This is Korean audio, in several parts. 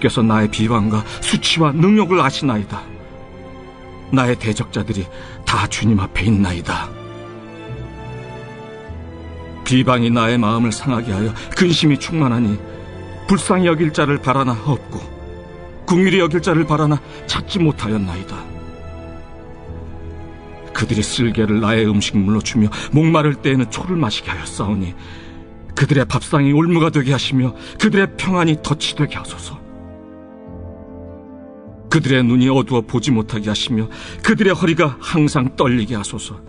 주께서 나의 비방과 수치와 능욕을 아시나이다. 나의 대적자들이 다 주님 앞에 있나이다. 비방이 나의 마음을 상하게 하여 근심이 충만하니 불쌍히 여길 자를 바라나 없고 긍휼히 여길 자를 바라나 찾지 못하였나이다. 그들이 쓸개를 나의 음식물로 주며 목마를 때에는 초를 마시게 하였사오니 그들의 밥상이 올무가 되게 하시며 그들의 평안이 덫이 되게 하소서. 그들의 눈이 어두워 보지 못하게 하시며 그들의 허리가 항상 떨리게 하소서.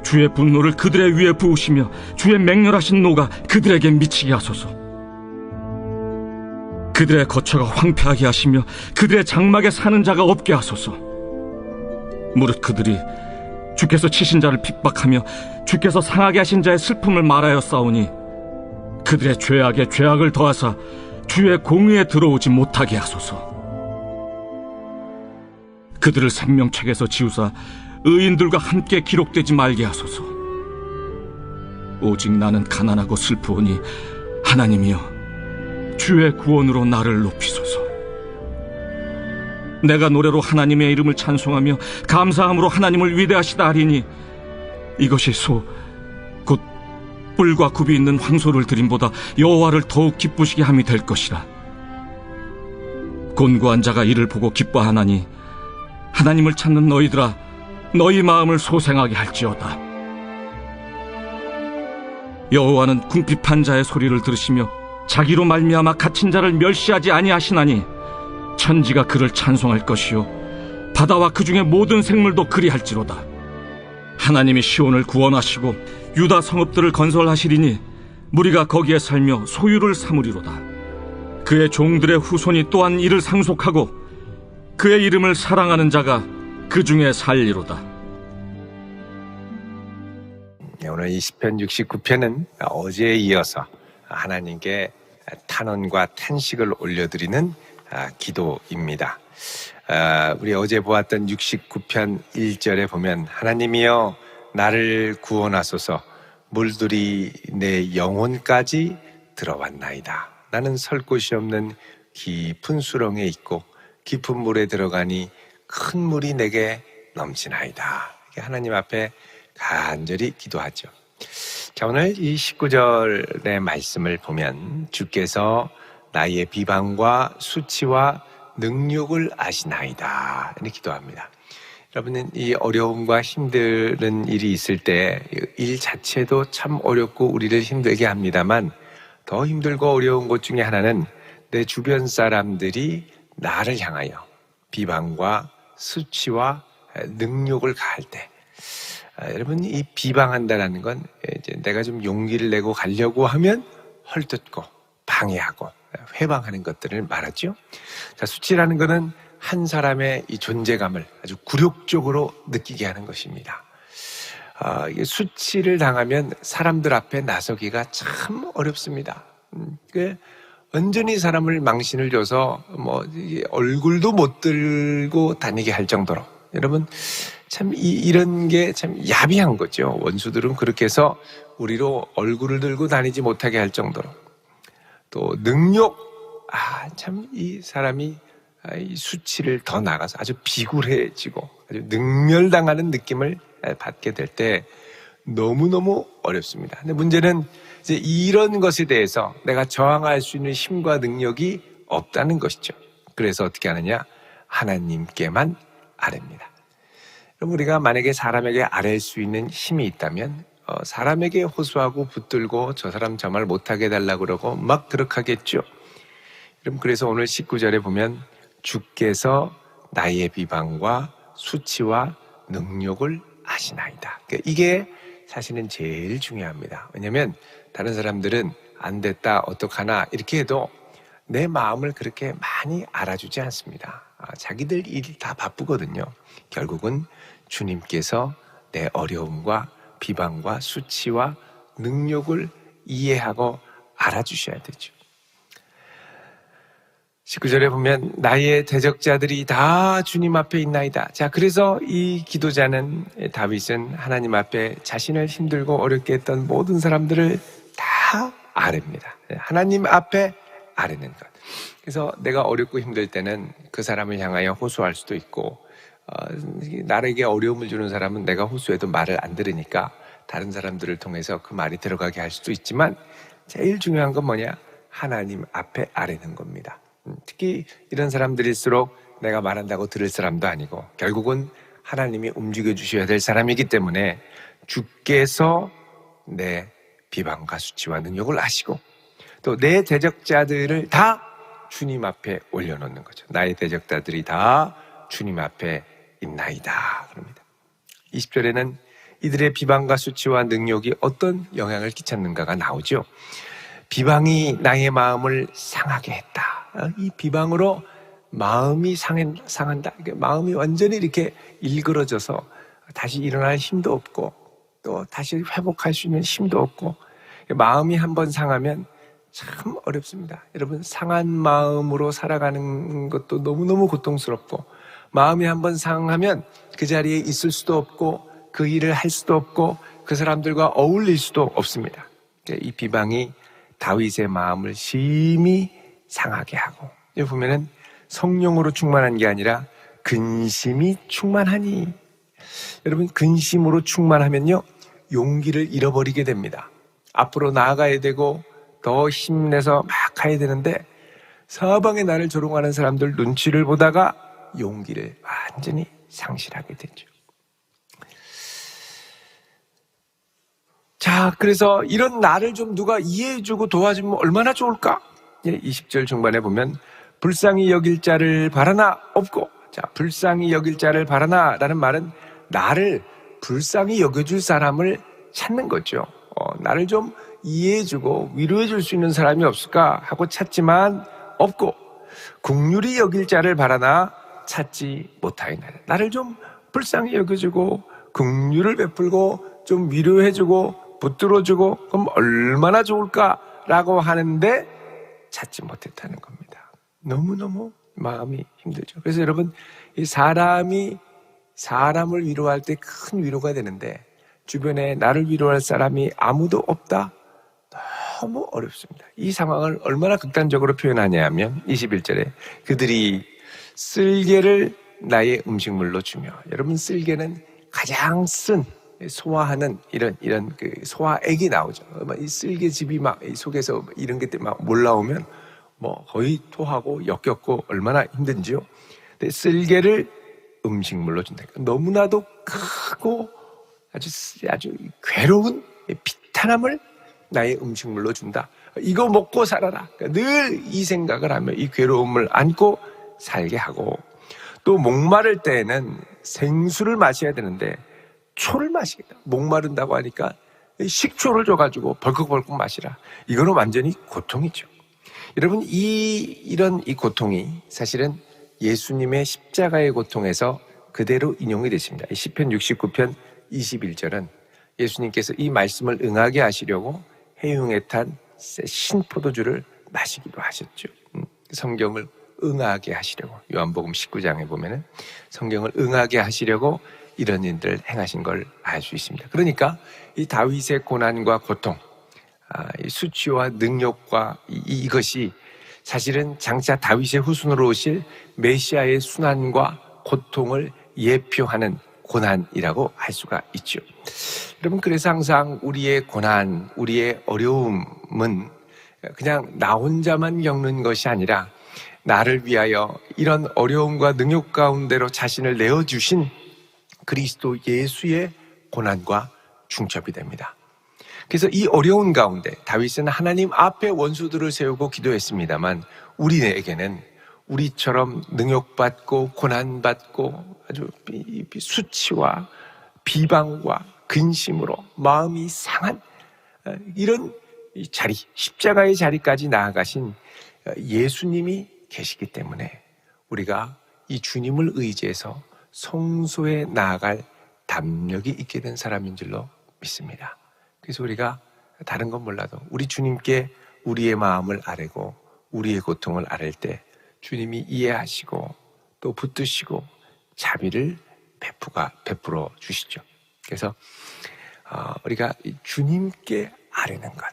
주의 분노를 그들의 위에 부으시며 주의 맹렬하신 노가 그들에게 미치게 하소서. 그들의 거처가 황폐하게 하시며 그들의 장막에 사는 자가 없게 하소서. 무릇 그들이 주께서 치신 자를 핍박하며 주께서 상하게 하신 자의 슬픔을 말하였사오니 그들의 죄악에 죄악을 더하사 주의 공의에 들어오지 못하게 하소서. 그들을 생명책에서 지우사 의인들과 함께 기록되지 말게 하소서. 오직 나는 가난하고 슬프오니 하나님이여 주의 구원으로 나를 높이소서. 내가 노래로 하나님의 이름을 찬송하며 감사함으로 하나님을 위대하시다 하리니 이것이 곧 뿔과 굽이 있는 황소를 드림보다 여호와를 더욱 기쁘시게 함이 될 것이라. 곤고한 자가 이를 보고 기뻐하나니 하나님을 찾는 너희들아 너희 마음을 소생하게 할지어다. 여호와는 궁핍한 자의 소리를 들으시며 자기로 말미암아 갇힌 자를 멸시하지 아니하시나니 천지가 그를 찬송할 것이요 바다와 그 중에 모든 생물도 그리할지로다. 하나님이 시온을 구원하시고 유다 성읍들을 건설하시리니 무리가 거기에 살며 소유를 삼으리로다. 그의 종들의 후손이 또한 이를 상속하고 그의 이름을 사랑하는 자가 그 중에 살리로다. 오늘 이 시편 69편은 어제에 이어서 하나님께 탄원과 탄식을 올려드리는 기도입니다. 우리 어제 보았던 69편 1절에 보면 하나님이여 나를 구원하소서 물들이 내 영혼까지 들어왔나이다. 나는 설 곳이 없는 깊은 수렁에 있고 깊은 물에 들어가니 큰 물이 내게 넘치나이다. 하나님 앞에 간절히 기도하죠. 자, 오늘 이 19절의 말씀을 보면 주께서 나의 비방과 수치와 능욕을 아시나이다 이렇게 기도합니다. 여러분은 이 어려움과 힘든 일이 있을 때 일 자체도 참 어렵고 우리를 힘들게 합니다만 더 힘들고 어려운 것 중에 하나는 내 주변 사람들이 나를 향하여 비방과 수치와 능욕을 가할 때 여러분 이 비방한다라는 건 이제 내가 좀 용기를 내고 가려고 하면 헐뜯고 방해하고 회방하는 것들을 말하죠. 자, 수치라는 것은 한 사람의 이 존재감을 아주 굴욕적으로 느끼게 하는 것입니다. 수치를 당하면 사람들 앞에 나서기가 참 어렵습니다. 완전히 사람을 망신을 줘서 얼굴도 못 들고 다니게 할 정도로 여러분 참 이런 게 참 야비한 거죠. 원수들은 그렇게 해서 우리로 얼굴을 들고 다니지 못하게 할 정도로 또 능욕 참 이 사람이 이 수치를 더 나가서 아주 비굴해지고 아주 능멸당하는 느낌을 받게 될 때 너무너무 어렵습니다. 근데 문제는 이제 이런 것에 대해서 내가 저항할 수 있는 힘과 능력이 없다는 것이죠. 그래서 어떻게 하느냐? 하나님께만 아뢰입니다. 그럼 우리가 만약에 사람에게 아뢰일 수 있는 힘이 있다면 사람에게 호소하고 붙들고 저 사람 저 말 못하게 해달라고 그러고 막 그렇게 하겠죠. 그럼 그래서 오늘 19절에 보면 주께서 나의 비방과 수치와 능욕을 아시나이다. 그러니까 이게 사실은 제일 중요합니다. 왜냐하면 다른 사람들은 안 됐다 어떡하나 이렇게 해도 내 마음을 그렇게 많이 알아주지 않습니다. 자기들 일 다 바쁘거든요. 결국은 주님께서 내 어려움과 비방과 수치와 능욕을 이해하고 알아주셔야 되죠. 19절에 보면 나의 대적자들이 다 주님 앞에 있나이다. 자, 그래서 이 기도자는 다윗은 하나님 앞에 자신을 힘들고 어렵게 했던 모든 사람들을 다 아뢰입니다. 하나님 앞에 아뢰는 것. 그래서 내가 어렵고 힘들 때는 그 사람을 향하여 호소할 수도 있고, 나에게 어려움을 주는 사람은 내가 호소해도 말을 안 들으니까 다른 사람들을 통해서 그 말이 들어가게 할 수도 있지만, 제일 중요한 건 뭐냐? 하나님 앞에 아뢰는 겁니다. 특히 이런 사람들일수록 내가 말한다고 들을 사람도 아니고 결국은 하나님이 움직여 주셔야 될 사람이기 때문에 주께서 내 비방과 수치와 능력을 아시고 또 내 대적자들을 다 주님 앞에 올려놓는 거죠. 나의 대적자들이 다 주님 앞에 있나이다 그럽니다. 20절에는 이들의 비방과 수치와 능력이 어떤 영향을 끼쳤는가가 나오죠. 비방이 나의 마음을 상하게 했다. 이 비방으로 마음이 상한다. 마음이 완전히 이렇게 일그러져서 다시 일어날 힘도 없고 또 다시 회복할 수 있는 힘도 없고, 마음이 한번 상하면 참 어렵습니다. 여러분, 상한 마음으로 살아가는 것도 너무너무 고통스럽고, 마음이 한번 상하면 그 자리에 있을 수도 없고 그 일을 할 수도 없고 그 사람들과 어울릴 수도 없습니다. 이 비방이 다윗의 마음을 심히 상하게 하고, 여기 보면은 성령으로 충만한 게 아니라 근심이 충만하니, 여러분 근심으로 충만하면요 용기를 잃어버리게 됩니다. 앞으로 나아가야 되고 더 힘내서 막 가야 되는데 사방에 나를 조롱하는 사람들 눈치를 보다가 용기를 완전히 상실하게 되죠. 자, 그래서 이런 나를 좀 누가 이해해주고 도와주면 얼마나 좋을까? 20절 중반에 보면 불쌍히 여길 자를 바라나 없고, 자, 불쌍히 여길 자를 바라나 라는 말은 나를 불쌍히 여겨줄 사람을 찾는 거죠. 나를 좀 이해해주고 위로해줄 수 있는 사람이 없을까 하고 찾지만 없고, 긍휼히 여길 자를 바라나 찾지 못하였나이다. 나를 좀 불쌍히 여겨주고 긍휼을 베풀고 좀 위로해주고 붙들어주고 그럼 얼마나 좋을까라고 하는데 찾지 못했다는 겁니다. 너무너무 마음이 힘들죠. 그래서 여러분, 이 사람이 사람을 위로할 때 큰 위로가 되는데 주변에 나를 위로할 사람이 아무도 없다? 너무 어렵습니다. 이 상황을 얼마나 극단적으로 표현하냐 하면 21절에 그들이 쓸개를 나의 음식물로 주며, 여러분 쓸개는 가장 쓴 소화하는 이런 그 소화액이 나오죠. 이 쓸개즙이 막 속에서 이런 게 막 몰라오면 뭐 거의 토하고 역겹고 얼마나 힘든지요. 근데 쓸개를 음식물로 준다. 너무나도 크고 아주 괴로운 비탄함을 나의 음식물로 준다. 이거 먹고 살아라. 늘 이 생각을 하며 이 괴로움을 안고 살게 하고, 또 목마를 때에는 생수를 마셔야 되는데 초를 마시겠다. 목마른다고 하니까 식초를 줘가지고 벌컥벌컥 마시라. 이거는 완전히 고통이죠. 여러분, 이런 고통이 사실은 예수님의 십자가의 고통에서 그대로 인용이 됐습니다. 시편 69편 21절은 예수님께서 이 말씀을 응하게 하시려고 해흉에 탄 신포도주를 마시기도 하셨죠. 성경을 응하게 하시려고, 요한복음 19장에 보면은 성경을 응하게 하시려고 이런 일들을 행하신 걸 알 수 있습니다. 그러니까 이 다윗의 고난과 고통, 이 수치와 능력과 이것이 사실은 장차 다윗의 후손으로 오실 메시아의 순환과 고통을 예표하는 고난이라고 할 수가 있죠. 여러분, 그래서 항상 우리의 고난, 우리의 어려움은 그냥 나 혼자만 겪는 것이 아니라 나를 위하여 이런 어려움과 능력 가운데로 자신을 내어주신 그리스도 예수의 고난과 중첩이 됩니다. 그래서 이 어려운 가운데 다윗은 하나님 앞에 원수들을 세우고 기도했습니다만, 우리에게는 우리처럼 능욕받고 고난받고 아주 수치와 비방과 근심으로 마음이 상한 이런 자리, 십자가의 자리까지 나아가신 예수님이 계시기 때문에 우리가 이 주님을 의지해서 성소에 나아갈 담력이 있게 된 사람인 줄로 믿습니다. 그래서 우리가 다른 건 몰라도 우리 주님께 우리의 마음을 아뢰고 우리의 고통을 아뢰 때 주님이 이해하시고 또 붙드시고 자비를 베풀어 주시죠. 그래서 우리가 주님께 아뢰는 것,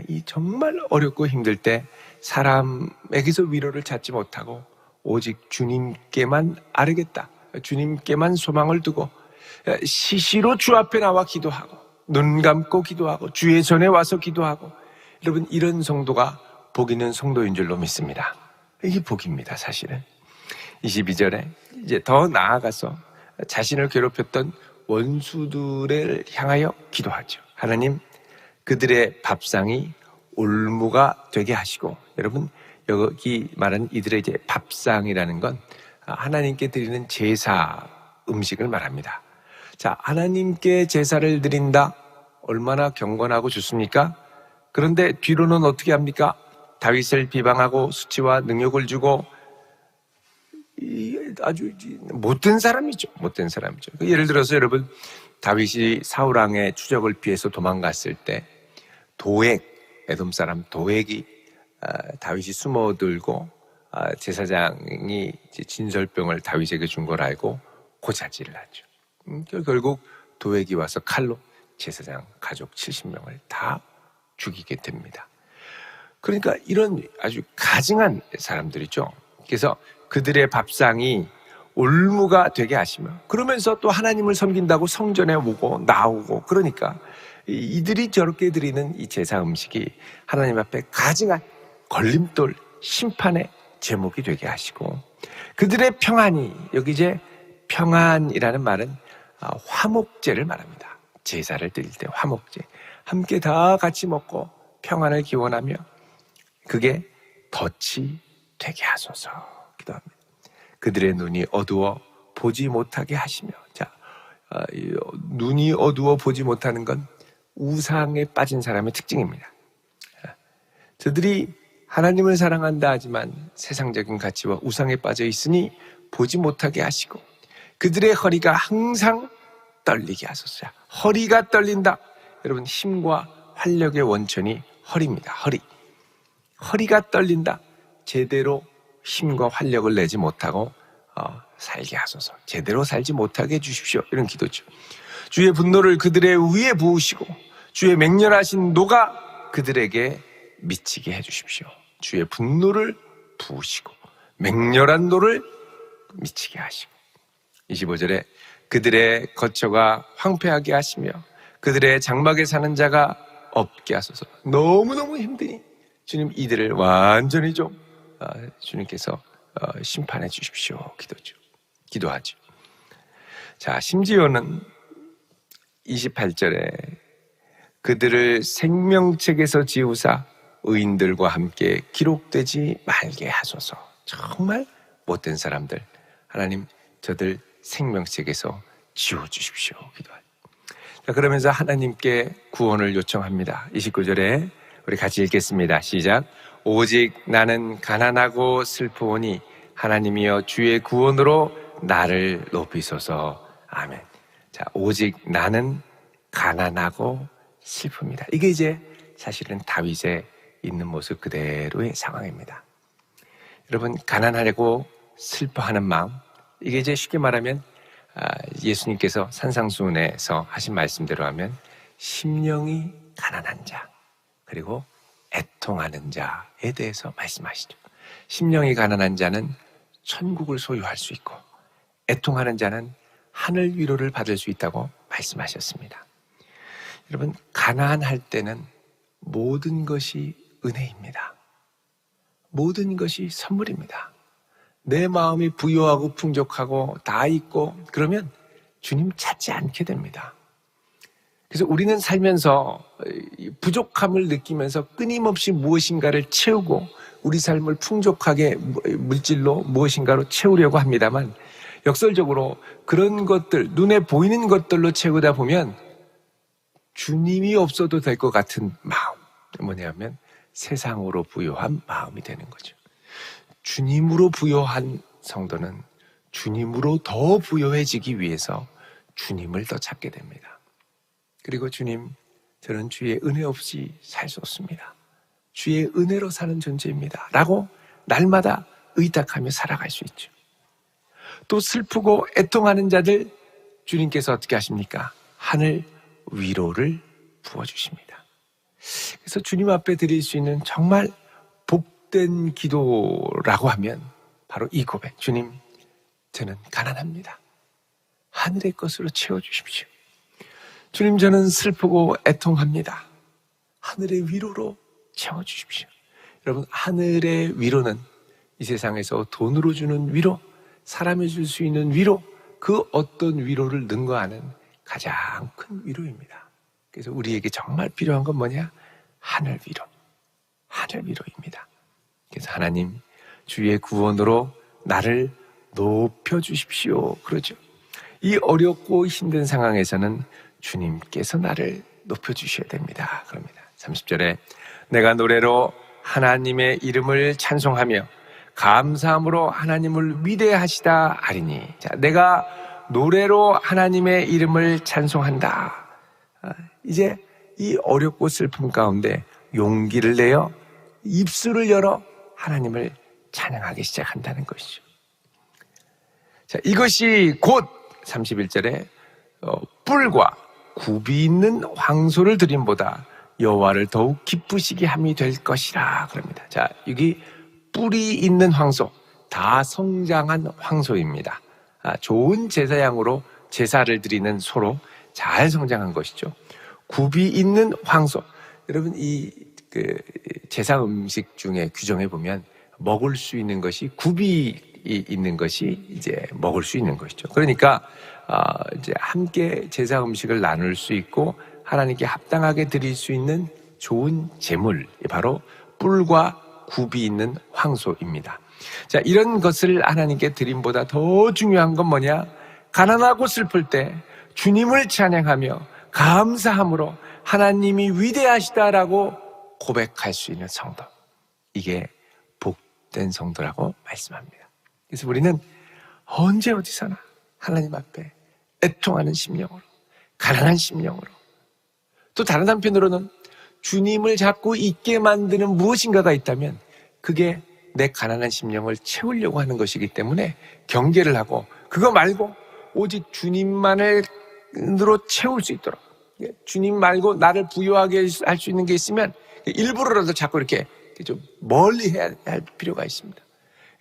이 정말 어렵고 힘들 때 사람에게서 위로를 찾지 못하고 오직 주님께만 아뢰겠다, 주님께만 소망을 두고 시시로 주 앞에 나와 기도하고 눈 감고 기도하고 주의 전에 와서 기도하고, 여러분 이런 성도가 복 있는 성도인 줄로 믿습니다. 이게 복입니다. 사실은 22절에 이제 더 나아가서 자신을 괴롭혔던 원수들을 향하여 기도하죠. 하나님, 그들의 밥상이 올무가 되게 하시고, 여러분 여기 말하는 이들의 이제 밥상이라는 건 하나님께 드리는 제사 음식을 말합니다. 자, 하나님께 제사를 드린다, 얼마나 경건하고 좋습니까? 그런데 뒤로는 어떻게 합니까? 다윗을 비방하고 수치와 능욕을 주고 아주 못된 사람이죠. 못된 사람이죠. 예를 들어서 여러분, 다윗이 사울왕의 추적을 피해서 도망갔을 때 도액, 에돔 사람 도액이 다윗이 숨어들고 제사장이 진설병을 다윗에게 준 걸 알고 고자질을 하죠. 결국 도액이 와서 칼로 제사장 가족 70명을 다 죽이게 됩니다. 그러니까 이런 아주 가증한 사람들이죠. 그래서 그들의 밥상이 올무가 되게 하시며, 그러면서 또 하나님을 섬긴다고 성전에 오고 나오고, 그러니까 이들이 저렇게 드리는 이 제사 음식이 하나님 앞에 가증한 걸림돌, 심판의 제목이 되게 하시고, 그들의 평안이, 여기 이제 평안이라는 말은 화목제를 말합니다. 제사를 드릴 때 화목제, 함께 다 같이 먹고 평안을 기원하며 그게 덫이 되게 하소서 기도합니다. 그들의 눈이 어두워 보지 못하게 하시며, 자, 눈이 어두워 보지 못하는 건 우상에 빠진 사람의 특징입니다. 저들이 하나님을 사랑한다 하지만 세상적인 가치와 우상에 빠져 있으니 보지 못하게 하시고, 그들의 허리가 항상 떨리게 하소서. 허리가 떨린다. 여러분, 힘과 활력의 원천이 허리입니다. 허리가 떨린다. 제대로 힘과 활력을 내지 못하고 살게 하소서. 제대로 살지 못하게 해주십시오. 이런 기도죠. 주의 분노를 그들의 위에 부으시고 주의 맹렬하신 노가 그들에게 미치게 해주십시오. 주의 분노를 부으시고 맹렬한 노를 미치게 하시고, 25절에 그들의 거처가 황폐하게 하시며 그들의 장막에 사는 자가 없게 하소서. 너무너무 힘드니 주님 이들을 완전히 좀 주님께서 심판해 주십시오. 기도하죠. 자, 심지어는 28절에 그들을 생명책에서 지우사 의인들과 함께 기록되지 말게 하소서. 정말 못된 사람들, 하나님 저들 생명책에서 지워주십시오. 기도하죠. 자, 그러면서 하나님께 구원을 요청합니다. 29절에 우리 같이 읽겠습니다. 시작. 오직 나는 가난하고 슬프오니 하나님이여 주의 구원으로 나를 높이소서. 아멘. 자, 오직 나는 가난하고 슬픕니다. 이게 이제 사실은 다윗의 있는 모습 그대로의 상황입니다. 여러분, 가난하고 슬퍼하는 마음, 이게 이제 쉽게 말하면 예수님께서 산상수훈에서 하신 말씀대로 하면 심령이 가난한 자, 그리고 애통하는 자에 대해서 말씀하시죠. 심령이 가난한 자는 천국을 소유할 수 있고 애통하는 자는 하늘 위로를 받을 수 있다고 말씀하셨습니다. 여러분, 가난할 때는 모든 것이 은혜입니다. 모든 것이 선물입니다. 내 마음이 부유하고 풍족하고 다 있고 그러면 주님 찾지 않게 됩니다. 그래서 우리는 살면서 부족함을 느끼면서 끊임없이 무엇인가를 채우고 우리 삶을 풍족하게 물질로 무엇인가로 채우려고 합니다만, 역설적으로 그런 것들, 눈에 보이는 것들로 채우다 보면 주님이 없어도 될 것 같은 마음, 뭐냐면 세상으로 부요한 마음이 되는 거죠. 주님으로 부요한 성도는 주님으로 더 부요해지기 위해서 주님을 더 찾게 됩니다. 그리고 주님, 저는 주의 은혜 없이 살 수 없습니다. 주의 은혜로 사는 존재입니다. 라고 날마다 의탁하며 살아갈 수 있죠. 또 슬프고 애통하는 자들, 주님께서 어떻게 하십니까? 하늘 위로를 부어주십니다. 그래서 주님 앞에 드릴 수 있는 정말 복된 기도라고 하면 바로 이 고백. 주님, 저는 가난합니다. 하늘의 것으로 채워주십시오. 주님, 저는 슬프고 애통합니다. 하늘의 위로로 채워주십시오. 여러분, 하늘의 위로는 이 세상에서 돈으로 주는 위로, 사람이 줄 수 있는 위로, 그 어떤 위로를 능가하는 가장 큰 위로입니다. 그래서 우리에게 정말 필요한 건 뭐냐? 하늘 위로, 하늘 위로입니다. 그래서 하나님, 주의 구원으로 나를 높여주십시오. 그러죠. 이 어렵고 힘든 상황에서는 주님께서 나를 높여주셔야 됩니다. 그럽니다. 30절에 내가 노래로 하나님의 이름을 찬송하며 감사함으로 하나님을 위대하시다 하리니. 자, 내가 노래로 하나님의 이름을 찬송한다. 이제 이 어렵고 슬픔 가운데 용기를 내어 입술을 열어 하나님을 찬양하기 시작한다는 것이죠. 자, 이것이 곧 31절에 뿔과 굽이 있는 황소를 드림보다 여호와를 더욱 기쁘시게 함이 될 것이라 그럽니다. 자, 여기 뿔이 있는 황소, 다 성장한 황소입니다. 좋은 제사양으로 제사를 드리는 소로 잘 성장한 것이죠. 굽이 있는 황소. 여러분, 제사 음식 중에 규정해 보면 먹을 수 있는 것이 굽이 있는 것이 이제 먹을 수 있는 것이죠. 그러니까 이제 함께 제사 음식을 나눌 수 있고 하나님께 합당하게 드릴 수 있는 좋은 제물이 바로 뿔과 굽이 있는 황소입니다. 자, 이런 것을 하나님께 드림보다 더 중요한 건 뭐냐? 가난하고 슬플 때 주님을 찬양하며 감사함으로 하나님이 위대하시다라고 고백할 수 있는 성도. 이게 복된 성도라고 말씀합니다. 그래서 우리는 언제 어디서나 하나님 앞에 애통하는 심령으로, 가난한 심령으로, 또 다른 한편으로는 주님을 잡고 있게 만드는 무엇인가가 있다면 그게 내 가난한 심령을 채우려고 하는 것이기 때문에 경계를 하고 그거 말고 오직 주님만으로 채울 수 있도록, 주님 말고 나를 부유하게 할 수 있는 게 있으면 일부러라도 자꾸 이렇게 좀 멀리 해야 할 필요가 있습니다.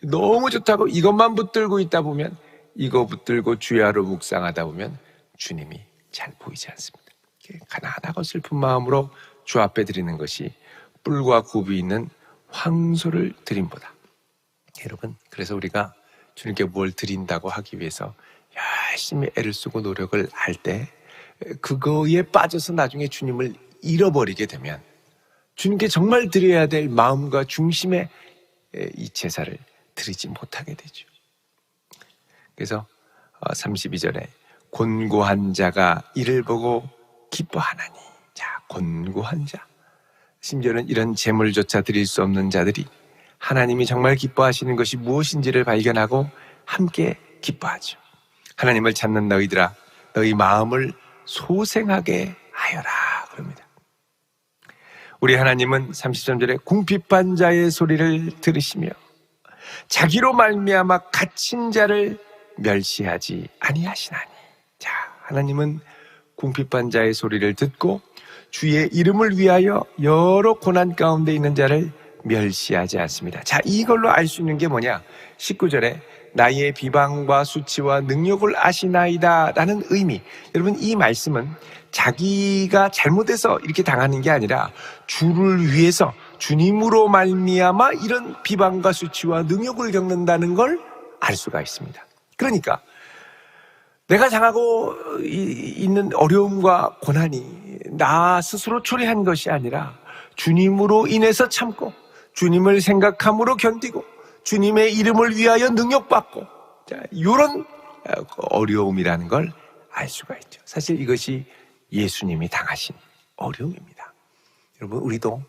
너무 좋다고 이것만 붙들고 있다 보면, 이거 붙들고 주야로 묵상하다 보면 주님이 잘 보이지 않습니다. 가난하고 슬픈 마음으로 주 앞에 드리는 것이 뿔과 굽이 있는 황소를 드림보다. 여러분, 그래서 우리가 주님께 뭘 드린다고 하기 위해서 열심히 애를 쓰고 노력을 할 때 그거에 빠져서 나중에 주님을 잃어버리게 되면 주님께 정말 드려야 될 마음과 중심의 이 제사를 드리지 못하게 되죠. 그래서 32절에 곤고한 자가 이를 보고 기뻐하나니. 자, 곤고한 자. 심지어는 이런 재물조차 드릴 수 없는 자들이 하나님이 정말 기뻐하시는 것이 무엇인지를 발견하고 함께 기뻐하죠. 하나님을 찾는 너희들아, 너희 마음을 소생하게 하여라 그럽니다. 우리 하나님은 33절에 궁핍한 자의 소리를 들으시며 자기로 말미암아 갇힌 자를 멸시하지 아니하시나니. 자, 하나님은 궁핍한 자의 소리를 듣고 주의 이름을 위하여 여러 고난 가운데 있는 자를 멸시하지 않습니다. 자, 이걸로 알 수 있는 게 뭐냐? 19절에 나의 비방과 수치와 능력을 아시나이다 라는 의미. 여러분, 이 말씀은 자기가 잘못해서 이렇게 당하는 게 아니라 주를 위해서 주님으로 말미암아 이런 비방과 수치와 능력을 겪는다는 걸 알 수가 있습니다. 그러니까 내가 당하고 있는 어려움과 고난이 나 스스로 초래한 것이 아니라 주님으로 인해서 참고 주님을 생각함으로 견디고 주님의 이름을 위하여 능력받고, 자, 이런 어려움이라는 걸 알 수가 있죠. 사실 이것이 예수님이 당하신 어려움입니다. 여러분, 우리도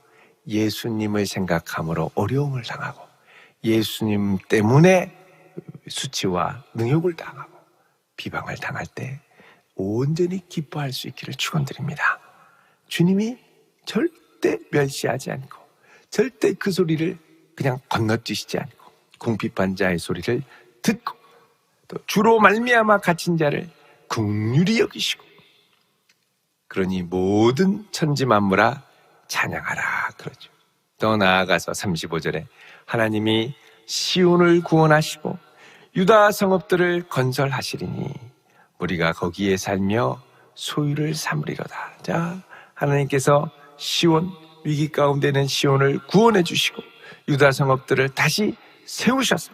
예수님을 생각함으로 어려움을 당하고 예수님 때문에 수치와 능욕을 당하고 비방을 당할 때 온전히 기뻐할 수 있기를 축원드립니다. 주님이 절대 멸시하지 않고 절대 그 소리를 그냥 건너뛰시지 않고 궁핍한 자의 소리를 듣고 또 주로 말미암아 갇힌 자를 긍휼히 여기시고, 그러니 모든 천지 만물아 찬양하라 그러죠. 더 나아가서 35절에 하나님이 시온을 구원하시고 유다 성읍들을 건설하시리니 우리가 거기에 살며 소유를 삼으리로다. 자, 하나님께서 시온, 위기 가운데 있는 시온을 구원해 주시고 유다 성읍들을 다시 세우셔서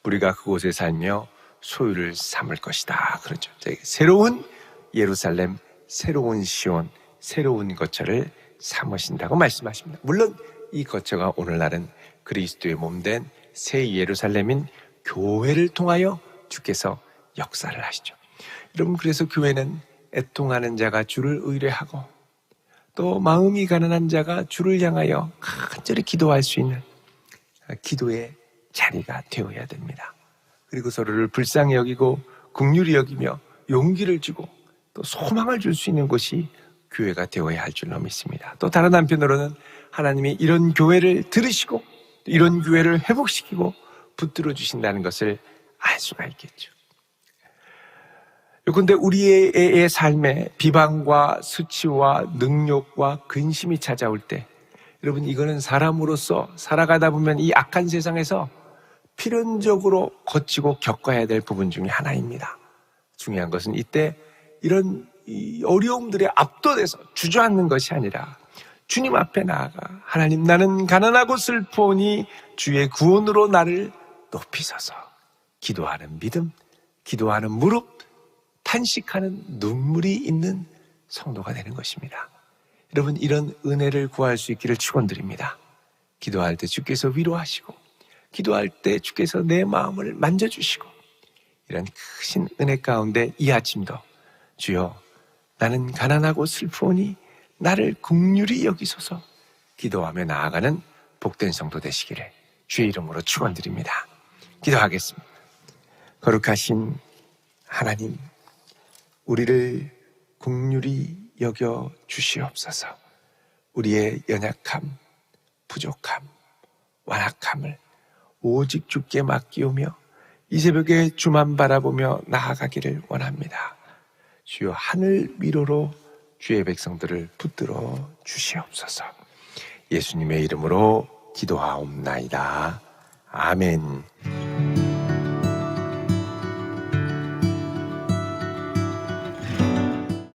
우리가 그곳에 살며 소유를 삼을 것이다 그러죠. 새로운 예루살렘, 새로운 시온, 새로운 거처를 삼으신다고 말씀하십니다. 물론 이 거처가 오늘날은 그리스도의 몸된 새 예루살렘인 교회를 통하여 주께서 역사를 하시죠. 여러분, 그래서 교회는 애통하는 자가 주를 의뢰하고 또 마음이 가난한 자가 주를 향하여 간절히 기도할 수 있는 기도의 자리가 되어야 됩니다. 그리고 서로를 불쌍히 여기고 긍휼히 여기며 용기를 주고 또 소망을 줄 수 있는 곳이 교회가 되어야 할 줄로 믿습니다. 또 다른 한편으로는 하나님이 이런 교회를 들으시고 이런 교회를 회복시키고 붙들어 주신다는 것을 알 수가 있겠죠. 그런데 우리의 삶에 비방과 수치와 능욕과 근심이 찾아올 때 여러분, 이거는 사람으로서 살아가다 보면 이 악한 세상에서 필연적으로 거치고 겪어야 될 부분 중에 하나입니다. 중요한 것은 이때 이런 어려움들에 압도돼서 주저앉는 것이 아니라 주님 앞에 나아가 하나님, 나는 가난하고 슬퍼오니 주의 구원으로 나를 높이소서. 기도하는 믿음, 기도하는 무릎, 탄식하는 눈물이 있는 성도가 되는 것입니다. 여러분, 이런 은혜를 구할 수 있기를 축원드립니다. 기도할 때 주께서 위로하시고 기도할 때 주께서 내 마음을 만져주시고 이런 크신 은혜 가운데 이 아침도 주여, 나는 가난하고 슬프오니 나를 긍휼히 여기소서 기도하며 나아가는 복된 성도 되시기를 주의 이름으로 축원드립니다. 기도하겠습니다. 거룩하신 하나님, 우리를 긍휼히 여겨 주시옵소서. 우리의 연약함, 부족함, 완악함을 오직 주께 맡기오며 이 새벽에 주만 바라보며 나아가기를 원합니다. 주여, 하늘 위로로 주의 백성들을 붙들어 주시옵소서. 예수님의 이름으로 기도하옵나이다. 아멘.